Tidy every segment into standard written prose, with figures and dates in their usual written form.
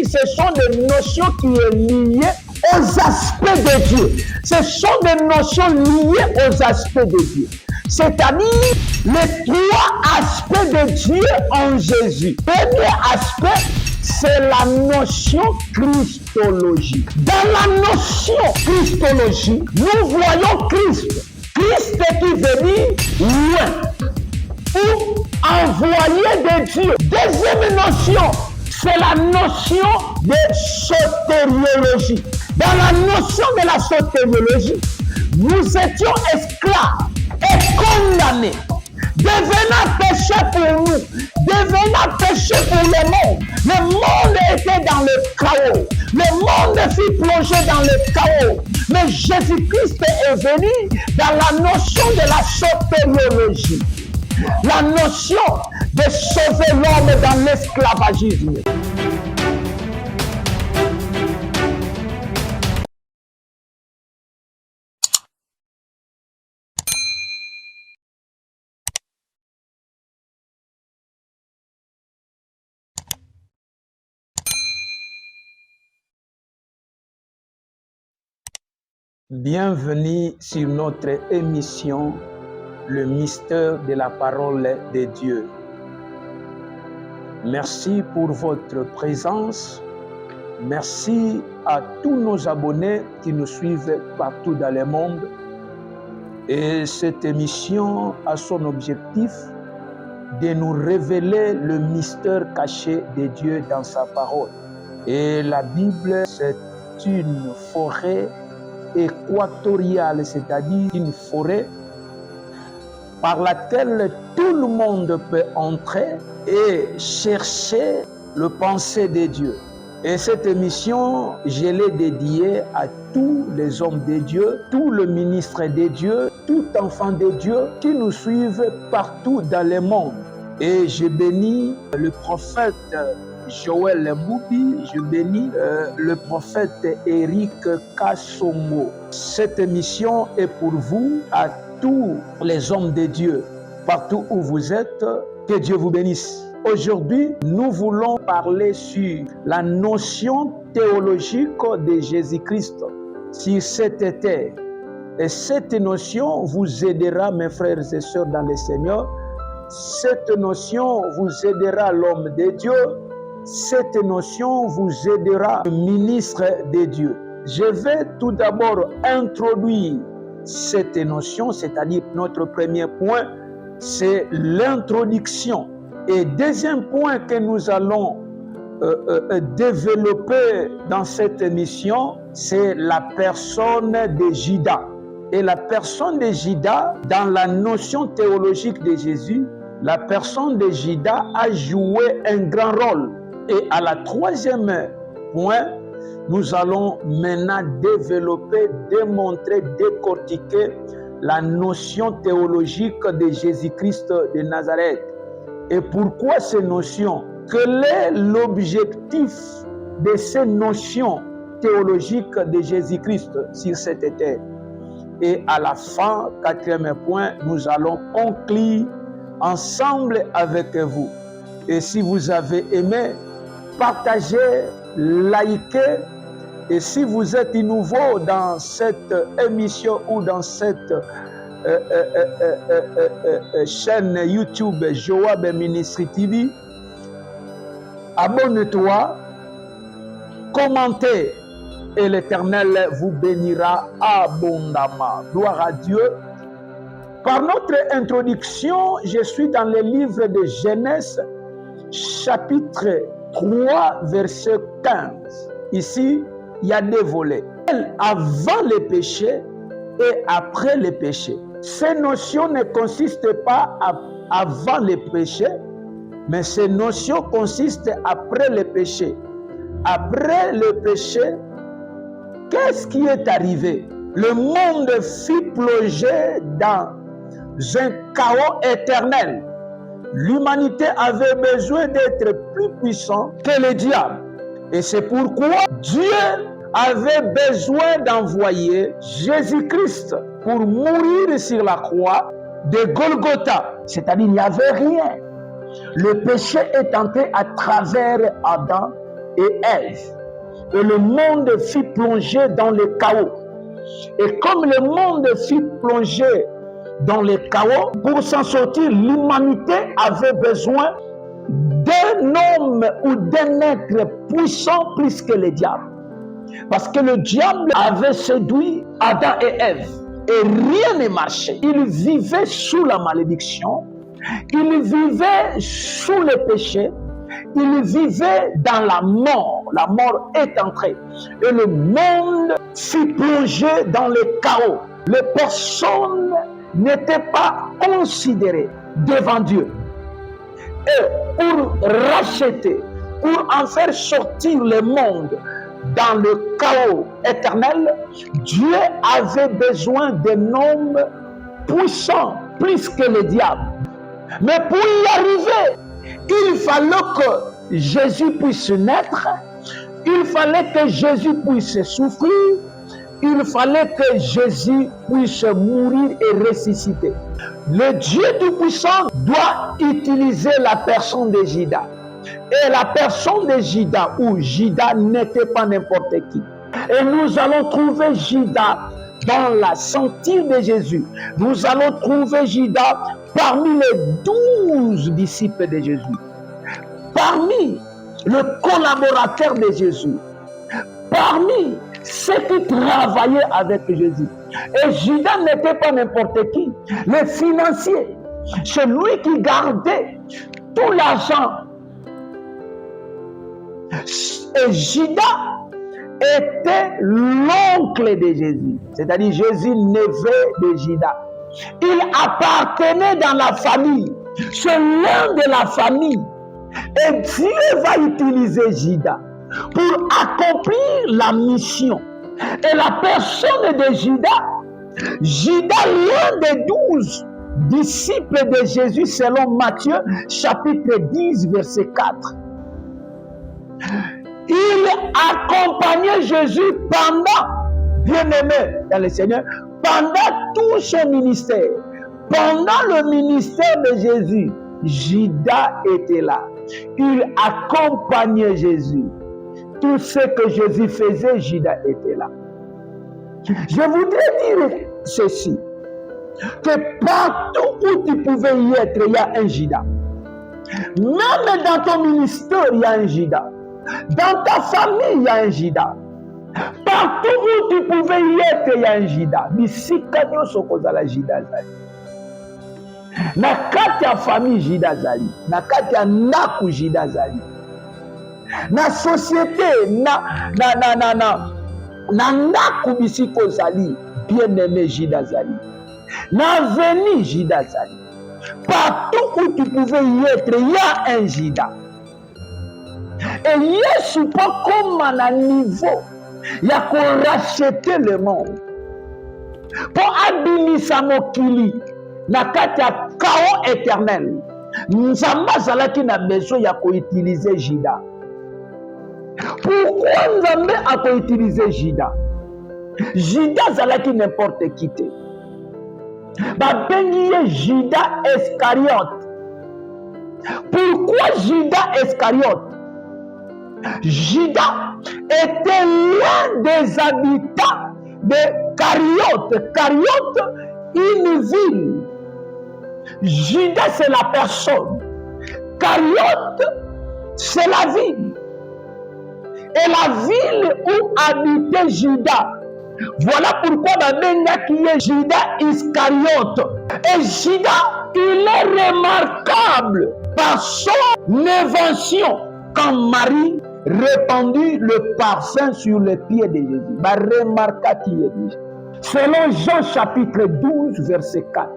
ce sont des notions qui sont liées aux aspects de Dieu. Ce sont des notions liées aux aspects de Dieu. C'est-à-dire les trois aspects de Dieu en Jésus. Premier aspect, c'est la notion christologie. Dans la notion christologie, nous voyons Christ. Christ qui veut dire loin ou envoyé de Dieu. Deuxième notion, c'est la notion de sotériologie. Dans la notion de la sotériologie, nous étions esclaves et condamnés, devenant péché pour nous, devenant péché pour le monde. Le monde était dans le chaos. Le monde fut plongé dans le chaos. Mais Jésus-Christ est venu dans la notion de la sotériologie. La notion de sauver l'homme dans l'esclavagisme. Bienvenue sur notre émission Le mystère de la parole de Dieu. Merci pour votre présence. Merci à tous nos abonnés qui nous suivent partout dans le monde. Et cette émission a son objectif de nous révéler le mystère caché de Dieu dans sa parole. Et la Bible, c'est une forêt équatoriale, c'est-à-dire une forêt par laquelle tout le monde peut entrer et chercher le pensée de Dieu. Et cette émission, je l'ai dédiée à tous les hommes de Dieu, tous les ministres de Dieu, tout enfant de Dieu qui nous suivent partout dans le monde. Et je bénis le prophète Joël Mboubi, je bénis le prophète Eric Kassongo. Cette émission est pour vous, à tous les hommes de Dieu, partout où vous êtes, que Dieu vous bénisse. Aujourd'hui, nous voulons parler sur la notion théologique de Jésus-Christ sur cette terre. Et cette notion vous aidera, mes frères et sœurs dans le Seigneur. Cette notion vous aidera, l'homme de Dieu. Cette notion vous aidera, le ministre de Dieu. Je vais tout d'abord introduire cette notion, c'est-à-dire notre premier point, c'est l'introduction. Et deuxième point que nous allons développer dans cette émission, c'est la personne de Judas. Et la personne de Judas, dans la notion théologique de Jésus, la personne de Judas a joué un grand rôle. Et à la troisième point, nous allons maintenant développer, démontrer, décortiquer la notion théologique de Jésus-Christ de Nazareth. Et pourquoi ces notions? Quel est l'objectif de ces notions théologiques de Jésus-Christ sur cette terre? Et à la fin, quatrième point, nous allons conclure ensemble avec vous. Et si vous avez aimé, partagez, likez. Et si vous êtes nouveau dans cette émission ou dans cette chaîne YouTube Joab Ministry TV, abonne-toi, commentez et l'Éternel vous bénira abondamment. Gloire à Dieu. Par notre introduction, je suis dans le livre de Genèse, chapitre 3, verset 15. Ici, il y a deux volets. Avant le péché et après le péché. Ces notions ne consistent pas avant le péché, mais ces notions consistent après le péché. Après le péché, qu'est-ce qui est arrivé? Le monde fut plongé dans un chaos éternel. L'humanité avait besoin d'être plus puissant que le diable. Et c'est pourquoi Dieu avait besoin d'envoyer Jésus-Christ pour mourir sur la croix de Golgotha. C'est-à-dire qu'il n'y avait rien. Le péché est entré à travers Adam et Ève. Et le monde fut plongé dans le chaos. Et comme le monde fut plongé dans le chaos, pour s'en sortir, l'humanité avait besoin d'un homme ou d'un être puissant plus que le diable. Parce que le diable avait séduit Adam et Ève. Et rien ne marchait. Ils vivaient sous la malédiction. Ils vivaient sous le péché. Ils vivaient dans la mort. La mort est entrée. Et le monde fut plongé dans le chaos. Les personnes n'étaient pas considérées devant Dieu. Et pour racheter, pour en faire sortir le monde dans le chaos éternel, Dieu avait besoin d'un homme puissant, plus que le diable. Mais pour y arriver, il fallait que Jésus puisse naître, il fallait que Jésus puisse souffrir, il fallait que Jésus puisse mourir et ressusciter. Le Dieu Tout-Puissant doit utiliser la personne de Judas. Et la personne de Judas, où Judas n'était pas n'importe qui. Et nous allons trouver Judas dans la ceinture de Jésus. Nous allons trouver Judas parmi les 12 disciples de Jésus. Parmi le collaborateur de Jésus. Parmi ceux qui travaillaient avec Jésus. Et Judas n'était pas n'importe qui. Le financier, celui qui gardait tout l'argent. Et Judas était l'oncle de Jésus, c'est-à-dire Jésus neveu de Judas. Il appartenait dans la famille, c'est l'un de la famille. Et Dieu va utiliser Judas pour accomplir la mission. Et la personne de Judas, l'un des 12 disciples de Jésus selon Matthieu, chapitre 10, verset 4. Il accompagnait Jésus pendant, bien-aimé dans le Seigneur, pendant tout son ministère. Pendant le ministère de Jésus, Judas était là. Il accompagnait Jésus. Tout ce que Jésus faisait, Judas était là. Je voudrais dire ceci, que partout où tu pouvais y être, il y a un Judas. Même dans ton ministère, il y a un Judas. Dans ta famille, il y a un Judas. Partout où tu pouvais y être, il y a un Judas. Bisika nyonso kozala Judas zali. Na kati ya famille Judas zali. Na kati ya ndaku Judas zali. Na société, na ndaku bisiko zali. Bien-aimé Judas zali. Na veni Judas zali. Partout où tu pouvais y être, il y a un Judas. Et Yesu pas comme à un niveau, il y a qu'on racheter le monde. Pour abimisa mokili, na kati ya chaos éternel. Nzamba zalaki na besoin ya ko utiliser Judas. Pourquoi Nzambe a ko utiliser Judas? Judas zalaki n'importe qui te. Ba bengi Judas Iscariote. Pourquoi Judas Iscariote? Judas était l'un des habitants de Cariote. Cariote, une ville. Judas, c'est la personne. Cariote, c'est la ville. Et la ville où habitait Judas. Voilà pourquoi qui est Judas Iscariote. Et Judas, il est remarquable par son invention quand Marie répandit le parfum sur les pieds de Jésus. Bah, remarqua qui est Jésus. Selon Jean chapitre 12, verset 4.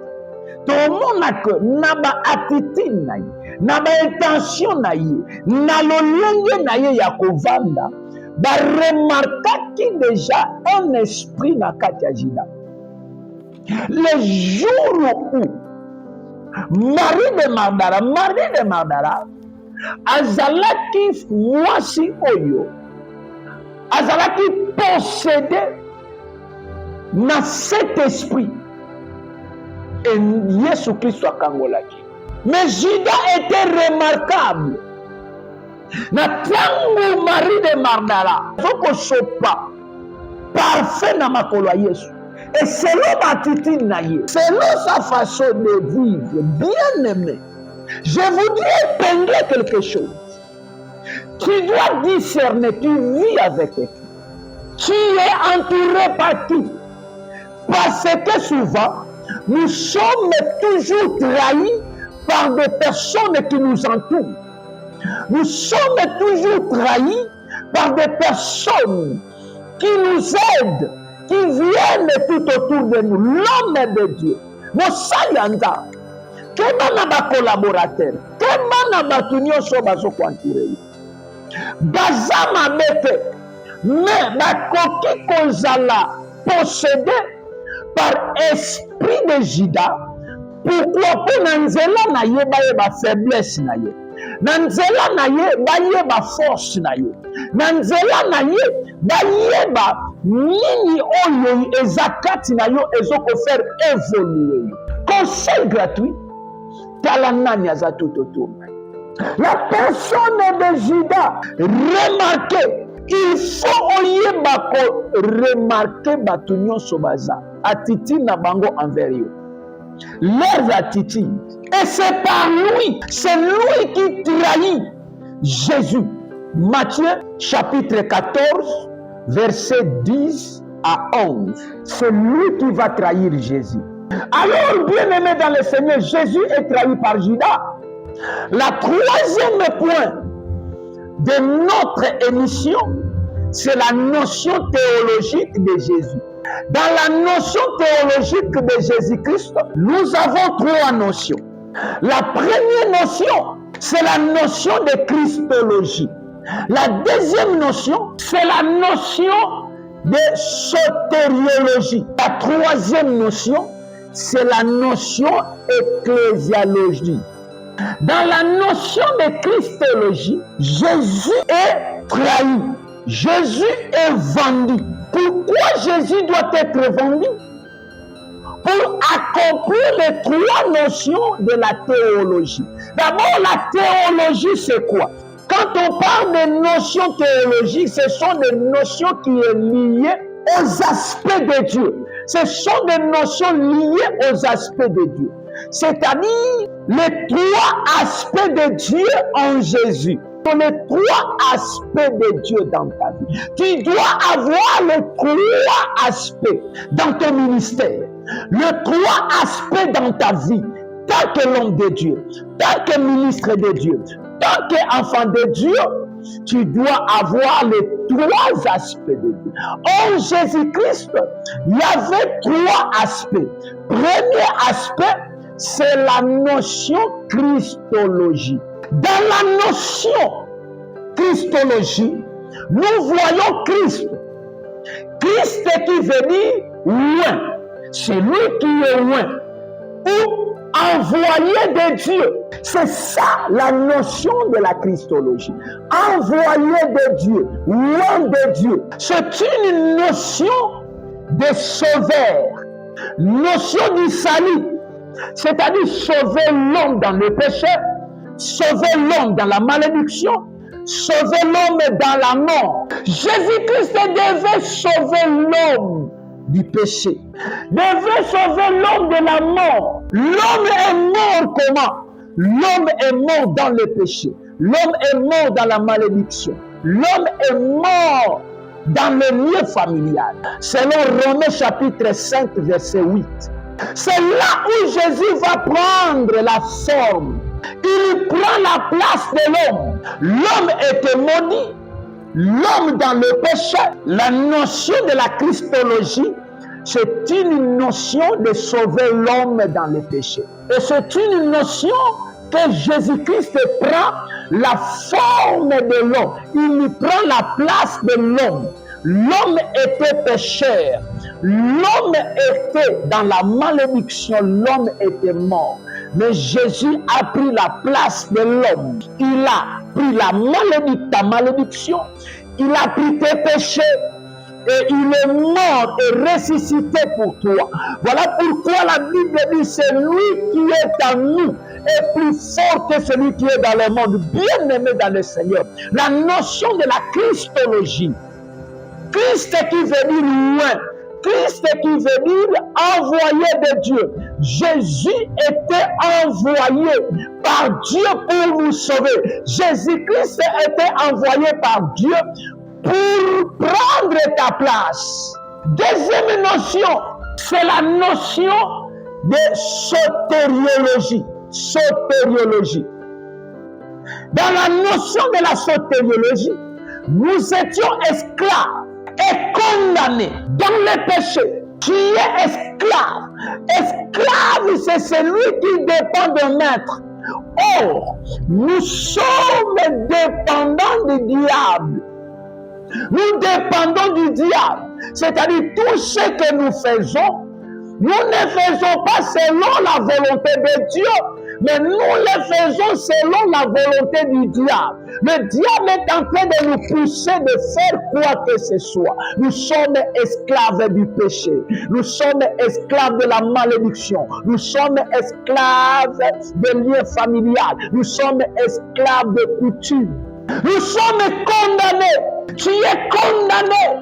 Tout le monde a que naba attitude naïe, naba intention naïe, na lolenge naïe ya kovanda. Bah, remarqua qui déjà un esprit na katia Judas. Le jour où Marie de Magdala, azalaki mwasi oyo, azalaki possédé na cet esprit. Et Jésus Christ soit kangolaki. Mais Judas était remarquable. Na tango Marie de Magdala zokosopa parfait na makolo ya Yesu. Et selon l'attitude naïe, selon sa façon de vivre, bien aimé, je voudrais épingler quelque chose. Tu dois discerner, tu vis avec qui. Tu es entouré par qui? Parce que souvent, nous sommes toujours trahis par des personnes qui nous entourent. Nous sommes toujours trahis par des personnes qui nous aident, qui viennent tout autour de nous. L'homme de Dieu, Mosayanda, comment na collaborateur, comment na tunyoso bazo kwanture. Bazama bete, mais bakoki kozala possédé par esprit de Judas. Pourquoi pour nanzela na ye ba faiblesse na ye. Nanzela na ye ba force na ye. Nanzela na ye ba nini oyo ezakati na yo ezoko faire évoluer. Conseil gratuit. Talanani aza tout autour. La personne de Judas, remarquez, il faut oyeba ko remarquer batunyo sobaza attitude na bango envers eux. Leurs attitudes. Et c'est par lui, c'est lui qui trahit Jésus. Matthieu chapitre 14, verset 10 à 11. C'est lui qui va trahir Jésus. Alors, bien aimé dans le Seigneur, Jésus est trahi par Judas. La troisième point de notre émission, c'est la notion théologique de Jésus. Dans la notion théologique de Jésus-Christ, nous avons trois notions. La première notion, c'est la notion de Christologie. La deuxième notion, c'est la notion de sotériologie. La troisième notion, c'est la notion ecclésiologie. Dans la notion de Christologie, Jésus est trahi. Jésus est vendu. Pourquoi Jésus doit être vendu? Pour accomplir les trois notions de la théologie. D'abord, la théologie, c'est quoi? Quand on parle de notions théologiques, ce sont des notions qui sont liées aux aspects de Dieu. Ce sont des notions liées aux aspects de Dieu. C'est-à-dire les trois aspects de Dieu en Jésus. Les trois aspects de Dieu dans ta vie. Tu dois avoir les trois aspects dans ton ministère. Les trois aspects dans ta vie. Tant que l'homme de Dieu, tant que ministre de Dieu, tant qu'enfant de Dieu, tu dois avoir les trois aspects de Dieu. En Jésus-Christ, il y avait trois aspects. Premier aspect, c'est la notion Christologie. Dans la notion Christologie, nous voyons Christ. Christ qui veut dire loin. C'est lui qui est loin. Ou envoyé de Dieu. C'est ça la notion de la Christologie. Envoyé de Dieu, loin de Dieu. C'est une notion de sauveur. Notion du salut. C'est-à-dire sauver l'homme dans le péché, sauver l'homme dans la malédiction, sauver l'homme dans la mort. Jésus-Christ devait sauver l'homme du péché, devait sauver l'homme de la mort. L'homme est mort comment? L'homme est mort dans le péché. L'homme est mort dans la malédiction. L'homme est mort dans le milieu familial. Selon Romains chapitre 5, verset 8. C'est là où Jésus va prendre la forme. Il prend la place de l'homme. L'homme était maudit. L'homme dans le péché. La notion de la Christologie, c'est une notion de sauver l'homme dans le péché. Et c'est une notion que Jésus-Christ prend la forme de l'homme. Il prend la place de l'homme. L'homme était pécheur. L'homme était dans la malédiction. L'homme était mort. Mais Jésus a pris la place de l'homme. Il a pris la malédiction. Il a pris tes péchés. et il est mort et ressuscité pour toi. Voilà pourquoi la Bible dit, c'est lui qui est en nous est plus fort que celui qui est dans le monde. Bien-aimé dans le Seigneur, la notion de la Christologie, Christ qui veut dire loin, Christ qui veut dire envoyé de Dieu. Jésus était envoyé par Dieu pour nous sauver. Jésus-Christ était envoyé par Dieu pour prendre ta place. Deuxième notion, c'est la notion de sotériologie. Sotériologie. Dans la notion de la sotériologie, nous étions esclaves et condamnés dans le péché. Qui est esclave? Esclave, c'est celui qui dépend d'un maître. Or, nous sommes dépendants du diable. Nous dépendons du diable. C'est-à-dire tout ce que nous faisons, nous ne faisons pas selon la volonté de Dieu, mais nous le faisons selon la volonté du diable. Le diable est en train de nous pousser de faire quoi que ce soit. Nous sommes esclaves du péché. Nous sommes esclaves de la malédiction. Nous sommes esclaves des liens familiales. Nous sommes esclaves de coutumes. Nous sommes condamnés. Tu es condamné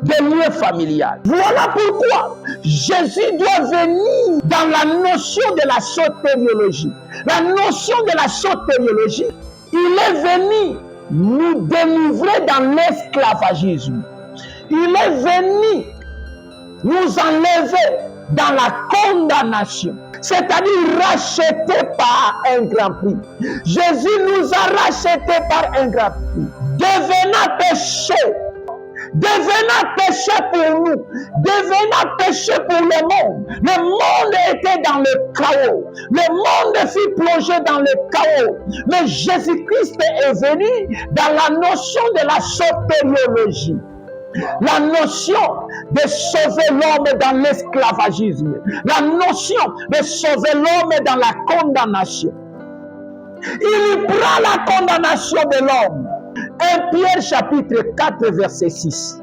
des liens familiales. Voilà pourquoi Jésus doit venir dans la notion de la sotériologie. La notion de la sotériologie, il est venu nous délivrer dans l'esclavagisme. Il est venu nous enlever dans la condamnation, c'est-à-dire racheter par un grand prix. Jésus nous a rachetés par un grand prix, devenant péché. Devenant péché pour nous, devenant péché pour le monde. Le monde était dans le chaos. Le monde fut plongé dans le chaos. Mais Jésus-Christ est venu dans la notion de la sotériologie. La notion de sauver l'homme dans l'esclavagisme. La notion de sauver l'homme dans la condamnation. Il prend la condamnation de l'homme. 1 Pierre chapitre 4 verset 6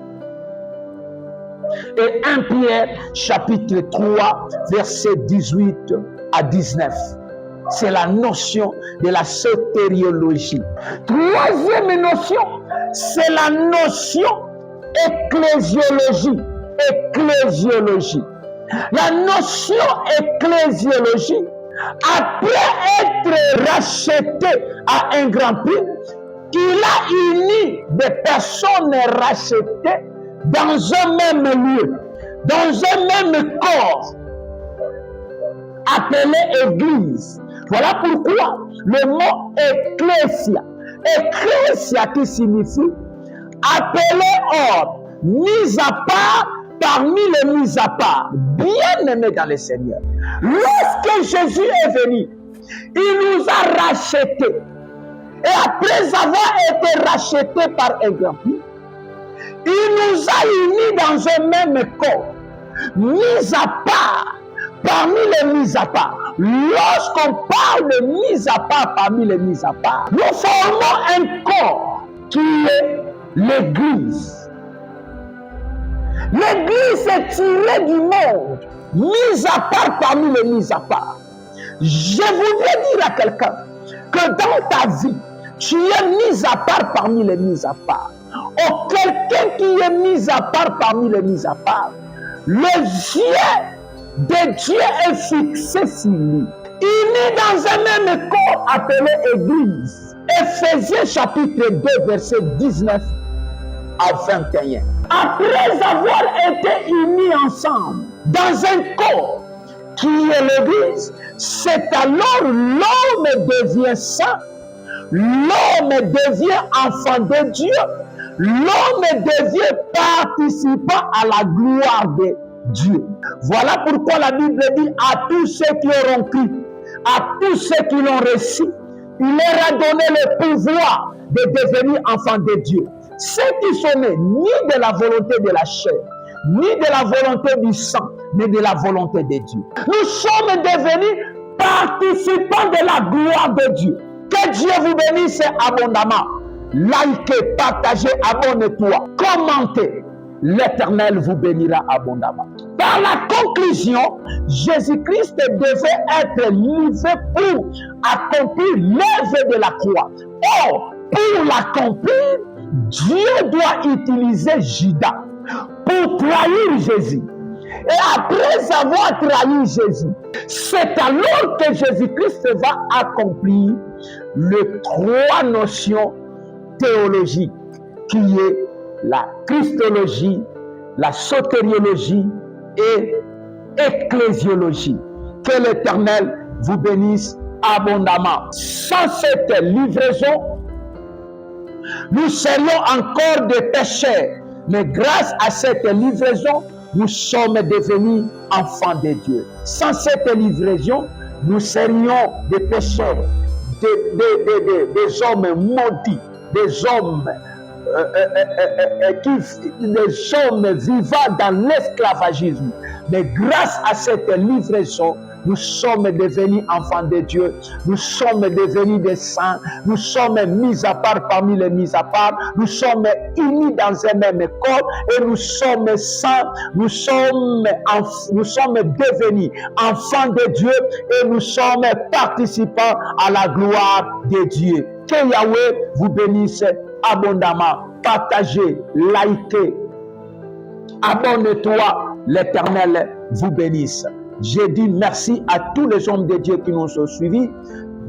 et 1 Pierre chapitre 3 verset 18 à 19. C'est la notion de la sotériologie. Troisième notion, c'est la notion ecclésiologie. Ecclésiologie. La notion ecclésiologie, après être racheté à un grand prix, il a uni des personnes rachetées dans un même lieu, dans un même corps, appelé Église. Voilà pourquoi le mot ecclésia, ecclésia qui signifie appelé hors, mis à part parmi les mis à part, bien aimés dans le Seigneur. Lorsque Jésus est venu, il nous a rachetés. Et après avoir été racheté par un grand prix, il nous a unis dans un même corps, mis à part, parmi les mis à part. Lorsqu'on parle de mis à part parmi les mis à part, nous formons un corps qui est l'Église. L'Église est tirée du monde, mise à part parmi les mis à part. Je voudrais dire à quelqu'un que dans ta vie, tu es mis à part parmi les mis à part. Ou quelqu'un qui est mis à part parmi les mis à part, le yeux de Dieu est fixé sur lui. Il est dans un même corps appelé Église. Éphésiens chapitre 2 verset 19 à 21. Après avoir été unis ensemble dans un corps qui est l'Église, c'est alors l'homme devient saint. L'homme devient enfant de Dieu. L'homme devient participant à la gloire de Dieu. Voilà pourquoi la Bible dit à tous ceux qui auront cru, à tous ceux qui l'ont reçu, il leur a donné le pouvoir de devenir enfants de Dieu. Ceux qui sont nés ni de la volonté de la chair, ni de la volonté du sang, mais de la volonté de Dieu. Nous sommes devenus participants de la gloire de Dieu. Que Dieu vous bénisse abondamment. Likez, partagez, abonnez-toi, commentez. l'Éternel vous bénira abondamment. Par la conclusion, Jésus-Christ devait être livré pour accomplir l'œuvre de la croix. Or, pour l'accomplir, Dieu doit utiliser Judas pour trahir Jésus. Et après avoir trahi Jésus, c'est alors que Jésus-Christ va accomplir les trois notions théologiques qui est la christologie, la sotériologie et ecclésiologie. Que l'Éternel vous bénisse abondamment. Sans cette livraison, nous serions encore des pécheurs. Mais grâce à cette livraison, nous sommes devenus enfants de Dieu. Sans cette livraison, nous serions des pécheurs, des hommes maudits, des hommes vivant dans l'esclavagisme. Mais grâce à cette livraison, nous sommes devenus enfants de Dieu, nous sommes devenus des saints, nous sommes mis à part parmi les mis à part, nous sommes unis dans un même corps et nous sommes saints, nous sommes devenus enfants de Dieu et nous sommes participants à la gloire de Dieu. Que Yahweh vous bénisse abondamment. Partagez, likez, abonne-toi, l'Éternel vous bénisse. J'ai dit merci à tous les hommes de Dieu qui nous ont suivis.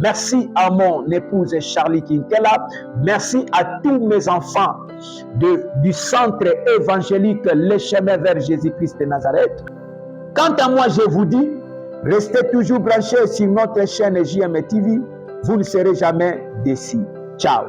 Merci à mon épouse Charlie Kinkela. Merci à tous mes enfants du centre évangélique Les Chemins vers Jésus-Christ de Nazareth. Quant à moi, je vous dis, restez toujours branchés sur notre chaîne JM TV. Vous ne serez jamais déçus. Ciao.